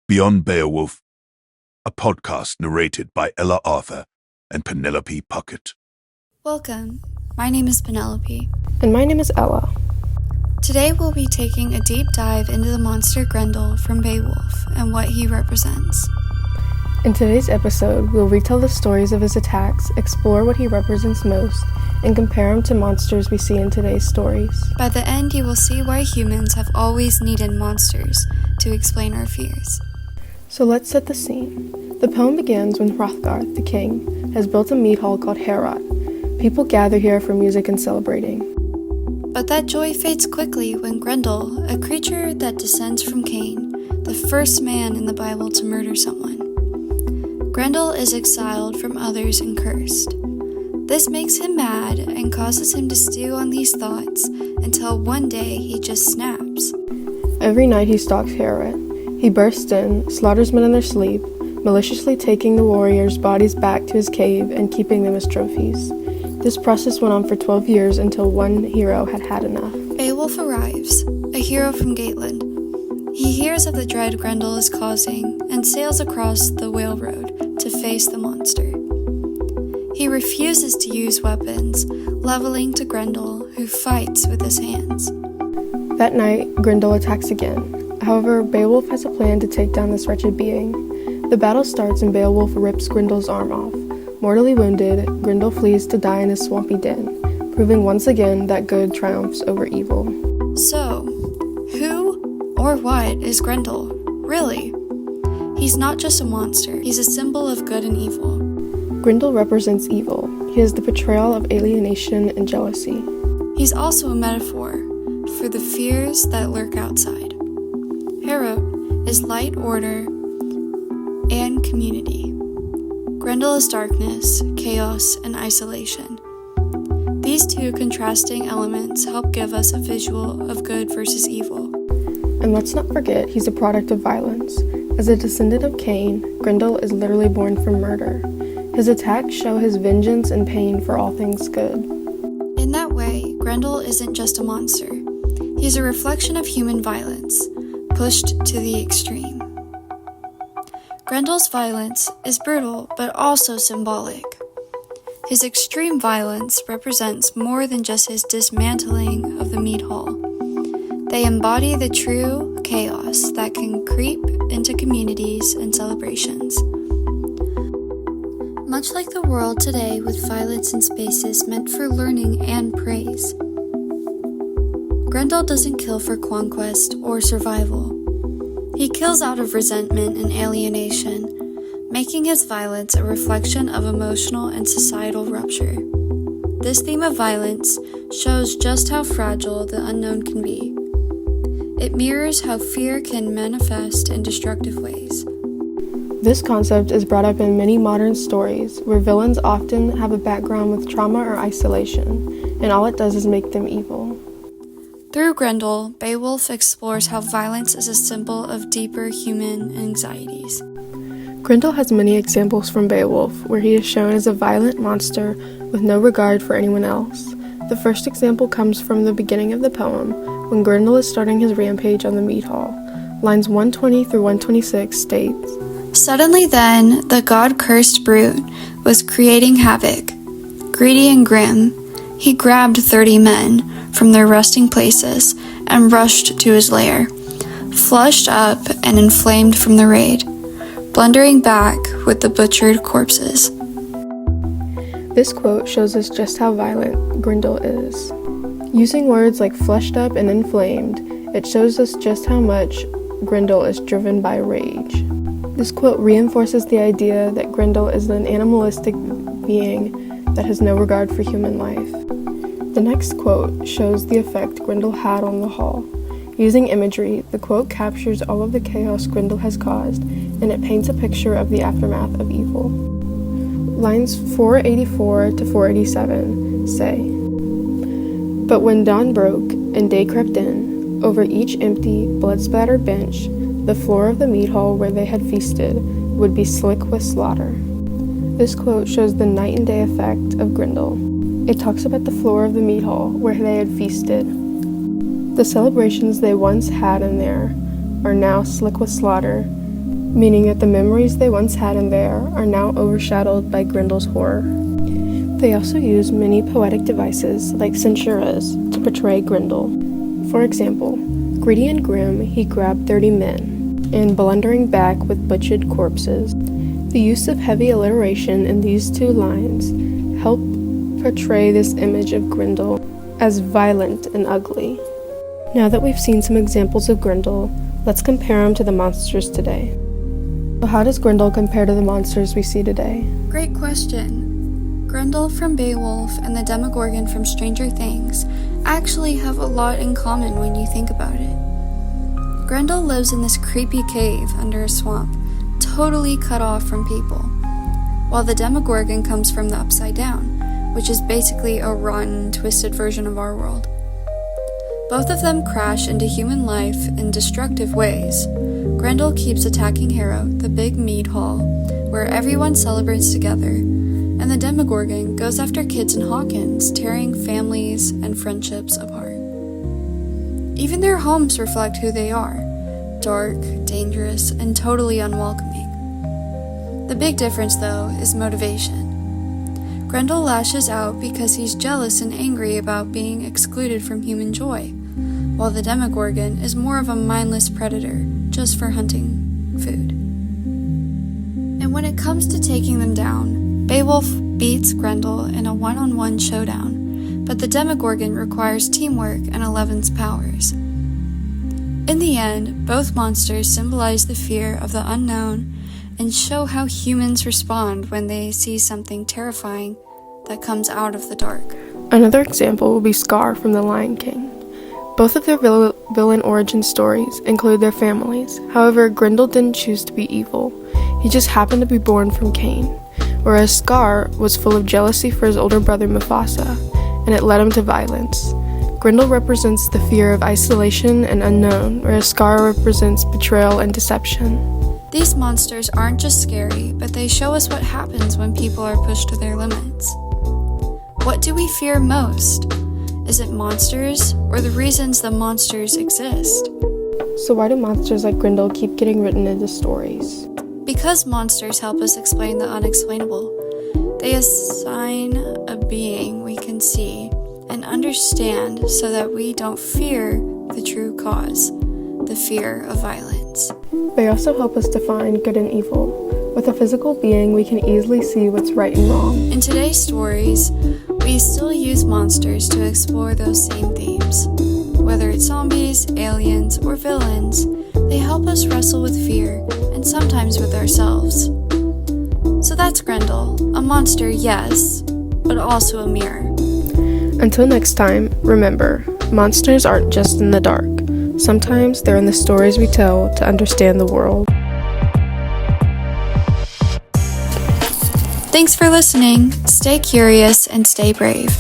Beyond Beowulf, a podcast narrated by Ella Arthur and Penelope Puckett. Welcome. My name is Penelope. And my name is Ella. Today we'll be taking a deep dive into the monster Grendel from Beowulf and what he represents. In today's episode, we'll retell the stories of his attacks, explore what he represents most, and compare him to monsters we see in today's stories. By the end, you will see why humans have always needed monsters to explain our fears. So let's set the scene. The poem begins when Hrothgar, the king, has built a mead hall called Heorot. People gather here for music and celebrating. But that joy fades quickly when Grendel, a creature that descends from Cain, the first man in the Bible to murder someone. Grendel is exiled from others and cursed. This makes him mad and causes him to stew on these thoughts until one day he just snaps. Every night he stalks Heorot. He bursts in, slaughters men in their sleep, maliciously taking the warriors' bodies back to his cave and keeping them as trophies. This process went on for 12 years until one hero had had enough. Beowulf arrives, a hero from Gateland. He hears of the dread Grendel is causing and sails across the Whale Road to face the monster. He refuses to use weapons, leveling to Grendel, who fights with his hands. That night, Grendel attacks again. However, Beowulf has a plan to take down this wretched being. The battle starts and Beowulf rips Grendel's arm off. Mortally wounded, Grendel flees to die in his swampy den, proving once again that good triumphs over evil. So, who or what is Grendel, really? He's not just a monster, he's a symbol of good and evil. Grendel represents evil. He is the portrayal of alienation and jealousy. He's also a metaphor for the fears that lurk outside. Heorot is light, order, and community. Grendel is darkness, chaos, and isolation. These two contrasting elements help give us a visual of good versus evil. And let's not forget, he's a product of violence. As a descendant of Cain, Grendel is literally born from murder. His attacks show his vengeance and pain for all things good. In that way, Grendel isn't just a monster. He's a reflection of human violence, pushed to the extreme. Grendel's violence is brutal, but also symbolic. His extreme violence represents more than just his dismantling of the mead hall. They embody the true chaos that can creep into communities and celebrations. Much like the world today with violence in spaces meant for learning and praise. Grendel doesn't kill for conquest or survival. He kills out of resentment and alienation, making his violence a reflection of emotional and societal rupture. This theme of violence shows just how fragile the unknown can be. It mirrors how fear can manifest in destructive ways. This concept is brought up in many modern stories where villains often have a background with trauma or isolation, and all it does is make them evil. Through Grendel, Beowulf explores how violence is a symbol of deeper human anxieties. Grendel has many examples from Beowulf, where he is shown as a violent monster with no regard for anyone else. The first example comes from the beginning of the poem, when Grendel is starting his rampage on the mead hall. Lines 120 through 126 states, "Suddenly then, the god-cursed brute was creating havoc. Greedy and grim, he grabbed 30 men from their resting places and rushed to his lair, flushed up and inflamed from the raid, blundering back with the butchered corpses." This quote shows us just how violent Grendel is. Using words like flushed up and inflamed, it shows us just how much Grendel is driven by rage. This quote reinforces the idea that Grendel is an animalistic being that has no regard for human life. The next quote shows the effect Grendel had on the hall. Using imagery, the quote captures all of the chaos Grendel has caused, and it paints a picture of the aftermath of evil. Lines 484 to 487 say, "But when dawn broke and day crept in, over each empty, blood-splattered bench, the floor of the mead hall where they had feasted would be slick with slaughter." This quote shows the night and day effect of Grendel. It talks about the floor of the mead hall where they had feasted. The celebrations they once had in there are now slick with slaughter, meaning that the memories they once had in there are now overshadowed by Grendel's horror. They also use many poetic devices like censuras to portray Grendel. For example, greedy and grim, he grabbed 30 men, and blundering back with butchered corpses. The use of heavy alliteration in these two lines help portray this image of Grendel as violent and ugly. Now that we've seen some examples of Grendel, let's compare him to the monsters today. So how does Grendel compare to the monsters we see today? Great question. Grendel from Beowulf and the Demogorgon from Stranger Things actually have a lot in common when you think about it. Grendel lives in this creepy cave under a swamp, totally cut off from people, while the Demogorgon comes from the Upside Down, which is basically a rotten, twisted version of our world. Both of them crash into human life in destructive ways. Grendel keeps attacking Harrow, the big mead hall, where everyone celebrates together, and the Demogorgon goes after kids in Hawkins, tearing families and friendships apart. Even their homes reflect who they are: dark, dangerous, and totally unwelcoming. The big difference, though, is motivation. Grendel lashes out because he's jealous and angry about being excluded from human joy, while the Demogorgon is more of a mindless predator, just for hunting food. And when it comes to taking them down, Beowulf beats Grendel in a one-on-one showdown, but the Demogorgon requires teamwork and Eleven's powers. In the end, both monsters symbolize the fear of the unknown and show how humans respond when they see something terrifying that comes out of the dark. Another example will be Scar from The Lion King. Both of their villain origin stories include their families. However, Grendel didn't choose to be evil. He just happened to be born from Cain, whereas Scar was full of jealousy for his older brother Mufasa, and it led him to violence. Grendel represents the fear of isolation and unknown, whereas Scar represents betrayal and deception. These monsters aren't just scary, but they show us what happens when people are pushed to their limits. What do we fear most? Is it monsters, or the reasons the monsters exist? So why do monsters like Grendel keep getting written into stories? Because monsters help us explain the unexplainable. They assign a being we can see and understand so that we don't fear the true cause, the fear of violence. They also help us define good and evil. With a physical being, we can easily see what's right and wrong. In today's stories, we still use monsters to explore those same themes. Whether it's zombies, aliens, or villains, they help us wrestle with fear and sometimes with ourselves. So that's Grendel, a monster, yes, but also a mirror. Until next time, remember, monsters aren't just in the dark. Sometimes they're in the stories we tell to understand the world. Thanks for listening. Stay curious and stay brave.